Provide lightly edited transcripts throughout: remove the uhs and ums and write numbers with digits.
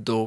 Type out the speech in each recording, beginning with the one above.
2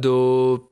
2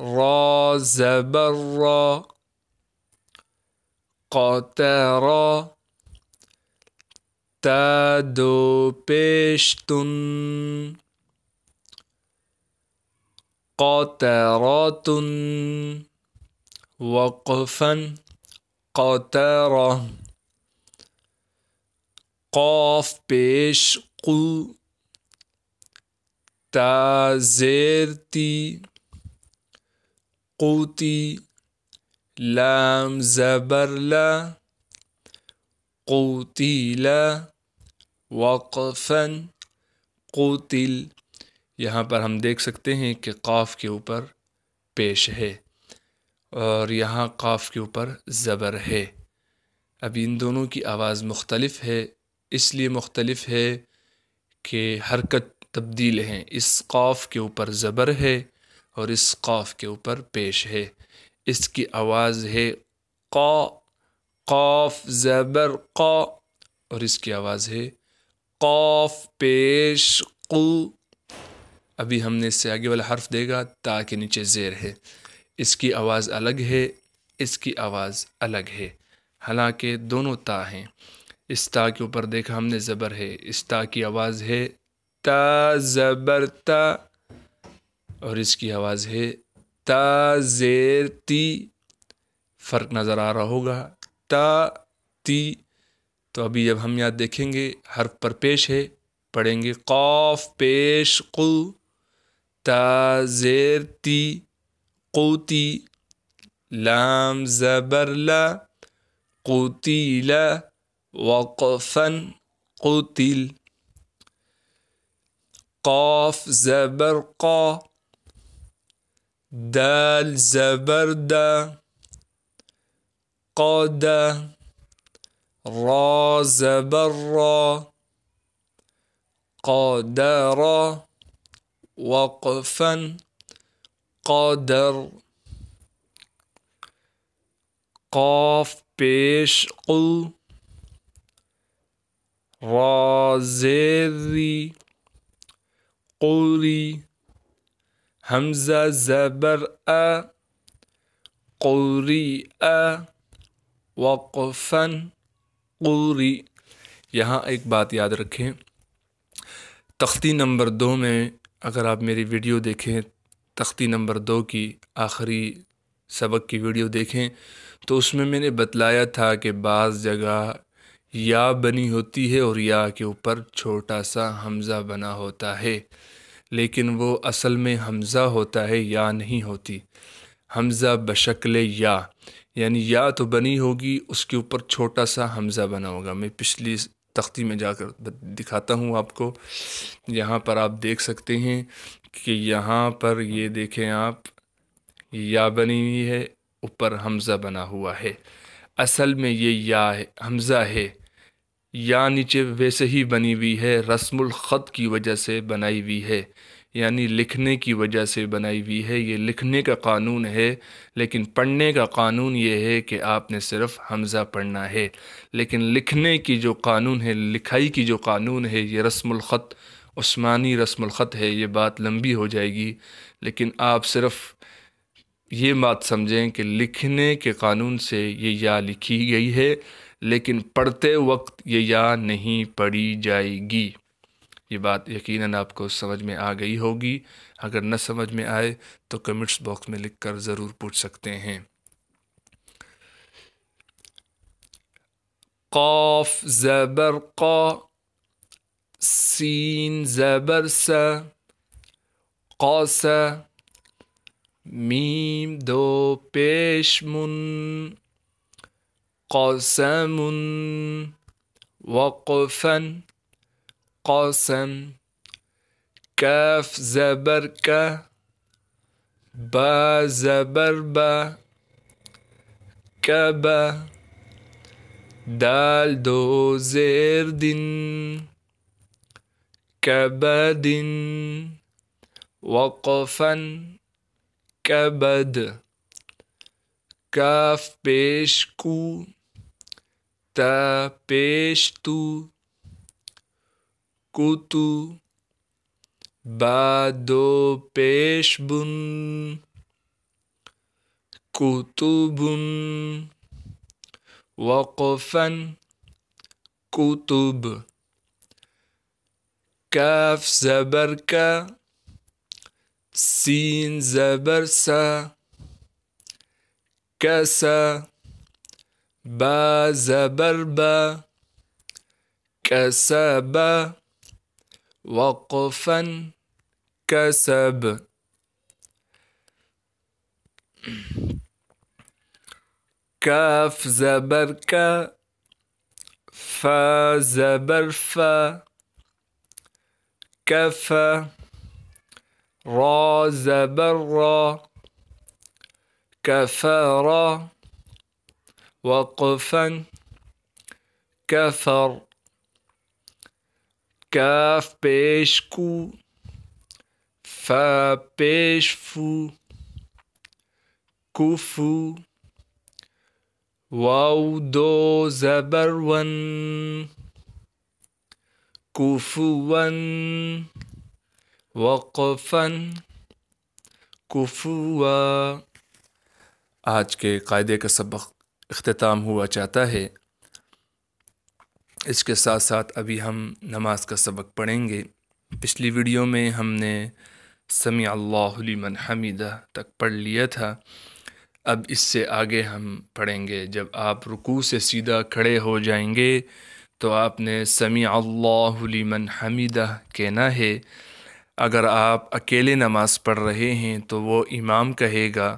را زبر را، قطرا، تا دو پیش تن، قطرات، وقفا قطرة، قاف پیش قو، تا زیر تی، قوتی، لام زبر لا، قوتیلا، وقفا قوتل۔ یہاں پر ہم دیکھ سکتے ہیں کہ قاف کے اوپر پیش ہے اور یہاں قاف کے اوپر زبر ہے۔ اب ان دونوں کی آواز مختلف ہے، اس لیے مختلف ہے کہ حرکت تبدیل ہیں۔ اس قاف کے اوپر زبر ہے اور اس قاف کے اوپر پیش ہے۔ اس کی آواز ہے قا، قاف زبر قا، اور اس کی آواز ہے قاف پیش قو۔ ابھی ہم نے اس سے آگے والا حرف دیکھا، تا کے نیچے زیر ہے، اس کی آواز الگ ہے، اس کی آواز الگ ہے، حالانکہ دونوں تا ہیں۔ اس تا کے اوپر دیکھا ہم نے زبر ہے، اس تا کی آواز ہے تا زبر تا، اور اس کی آواز ہے تا زیر تی۔ فرق نظر آ رہا ہوگا، تا تی۔ تو ابھی جب ہم یہاں دیکھیں گے حرف پر پیش ہے، پڑھیں گے قاف پیش قو، تا زیر تی، قوتی، لام زبر لا، قوتیلا، وقفا قوتل، قاف زبر قا، دال زبر دا، قادا، را زبر را، قادرا، وقفا قادر، قاف پیش قو، را زیری، قوری، حمزہ زبر آ، قوری آ، وقفا قوری۔ یہاں ایک بات یاد رکھیں، تختی نمبر 2 میں اگر آپ میری ویڈیو دیکھیں، تختی نمبر 2 کی آخری سبق کی ویڈیو دیکھیں تو اس میں نے بتلایا تھا کہ بعض جگہ یا بنی ہوتی ہے اور یا کے اوپر چھوٹا سا حمزہ بنا ہوتا ہے، لیکن وہ اصل میں حمزہ ہوتا ہے، یا نہیں ہوتی۔ حمزہ بشکل یا، یعنی یا تو بنی ہوگی، اس کے اوپر چھوٹا سا حمزہ بنا ہوگا۔ میں پچھلی تختی میں جا کر دکھاتا ہوں آپ کو۔ یہاں پر آپ دیکھ سکتے ہیں کہ یہاں پر یہ دیکھیں آپ، یا بنی ہوئی ہے، اوپر حمزہ بنا ہوا ہے۔ اصل میں یہ یا ہے، حمزہ ہے، یا نیچے ویسے ہی بنی ہوئی ہے، رسم الخط کی وجہ سے بنائی ہوئی ہے، یعنی لکھنے کی وجہ سے بنائی ہوئی ہے۔ یہ لکھنے کا قانون ہے، لیکن پڑھنے کا قانون یہ ہے کہ آپ نے صرف حمزہ پڑھنا ہے۔ لیکن لکھنے کی جو قانون ہے، لکھائی کی جو قانون ہے، یہ رسم الخط، عثمانی رسم الخط ہے۔ یہ بات لمبی ہو جائے گی، لیکن آپ صرف یہ بات سمجھیں کہ لکھنے کے قانون سے یہ یا لکھی گئی ہے، لیکن پڑھتے وقت یہ یا نہیں پڑھی جائے گی۔ یہ بات یقیناً آپ کو سمجھ میں آ گئی ہوگی۔ اگر نہ سمجھ میں آئے تو کمنٹس باکس میں لکھ کر ضرور پوچھ سکتے ہیں۔ قاف زبر قا، سین زبر سا، قاسا، میم دو پیش من، قاسم، وقفا قاسم، کاف زبر کا، با زبر با، کبا، دال دو زیر دن، کبدن، وقفا کبد، کاف پیش کو، تا پیش تو، کوتو، با دو پیش بن، كتب وقفا كتب كاف زبر کا سين زبر سا كسا با زبر با كسب وقفا كسب كاف زبر کا فا زبر فا كفى را زبر را كفر وقفا كفر كاف پیش کو فا پیش فو كفو واو دو زبر ون كفوا وقفا كفوا۔ آج کے قاعدے کا سبق اختتام ہوا چاہتا ہے۔ اس کے ساتھ ساتھ ابھی ہم نماز کا سبق پڑھیں گے۔ پچھلی ویڈیو میں ہم نے سمیع اللہ لمن حمیدہ تک پڑھ لیا تھا۔ اب اس سے آگے ہم پڑھیں گے۔ جب آپ رکوع سے سیدھا کھڑے ہو جائیں گے تو آپ نے سمیع اللہ لمن حمیدہ کہنا ہے۔ اگر آپ اکیلے نماز پڑھ رہے ہیں تو وہ امام کہے گا،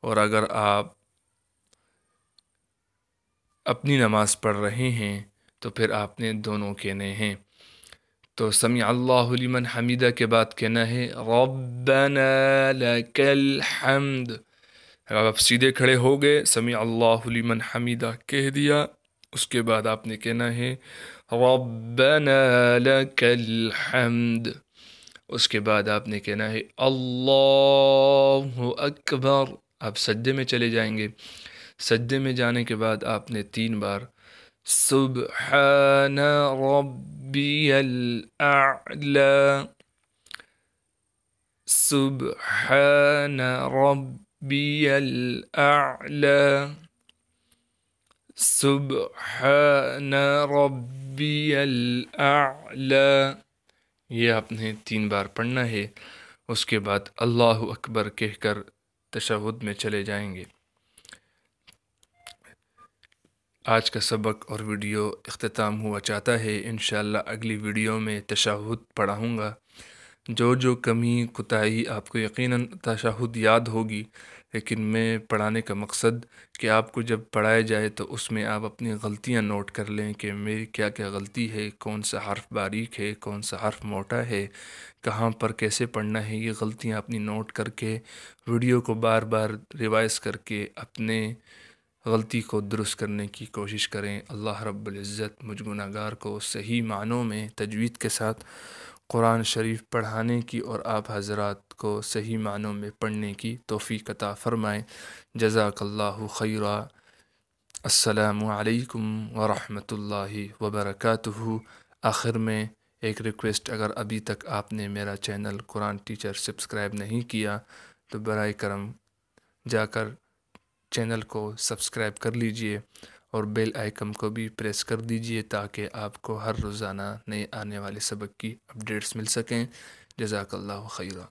اور اگر آپ اپنی نماز پڑھ رہے ہیں تو پھر آپ نے دونوں کہنے ہیں۔ تو سمیع اللہ لمن حمیدہ کے بعد کہنا ہے ربنا لک الحمد۔ اگر آپ سیدھے کھڑے ہو گئے، سمیع اللہ لمن حمیدہ کہہ دیا، اس کے بعد آپ نے کہنا ہے ربنا لک الحمد۔ اس کے بعد آپ نے کہنا ہے اللہ اکبر۔ آپ سجدے میں چلے جائیں گے۔ سجدے میں جانے کے بعد آپ نے 3 بار سبحان ربی الاعلی، سبحان ربی الاعلی، سبحان ربی الاعلی، یہ آپ نے 3 بار پڑھنا ہے۔ اس کے بعد اللہ اکبر کہہ کر تشہد میں چلے جائیں گے۔ آج کا سبق اور ویڈیو اختتام ہوا چاہتا ہے۔ انشاءاللہ اگلی ویڈیو میں تشہد پڑھاؤں گا۔ جو کمی کوتاہی آپ کو یقیناً تشہد یاد ہوگی، لیکن میں پڑھانے کا مقصد کہ آپ کو جب پڑھایا جائے تو اس میں آپ اپنی غلطیاں نوٹ کر لیں کہ میری کیا کیا غلطی ہے، کون سا حرف باریک ہے، کون سا حرف موٹا ہے، کہاں پر کیسے پڑھنا ہے۔ یہ غلطیاں اپنی نوٹ کر کے ویڈیو کو بار بار ریوائز کر کے اپنے غلطی کو درست کرنے کی کوشش کریں۔ اللہ رب العزت مجھ گناہگار کو صحیح معنوں میں تجوید کے ساتھ قرآن شریف پڑھانے کی اور آپ حضرات کو صحیح معنوں میں پڑھنے کی توفیق عطا فرمائیں۔ جزاک اللہ خیرا۔ السلام علیکم ورحمۃ اللہ وبرکاتہ۔ آخر میں ایک ریکویسٹ، اگر ابھی تک آپ نے میرا چینل قرآن ٹیچر سبسکرائب نہیں کیا تو برائے کرم جا کر چینل کو سبسکرائب کر لیجئے اور بیل آئیکن کو بھی پریس کر دیجئے تاکہ آپ کو ہر روزانہ نئے آنے والے سبق کی اپڈیٹس مل سکیں۔ جزاک اللہ خیرا۔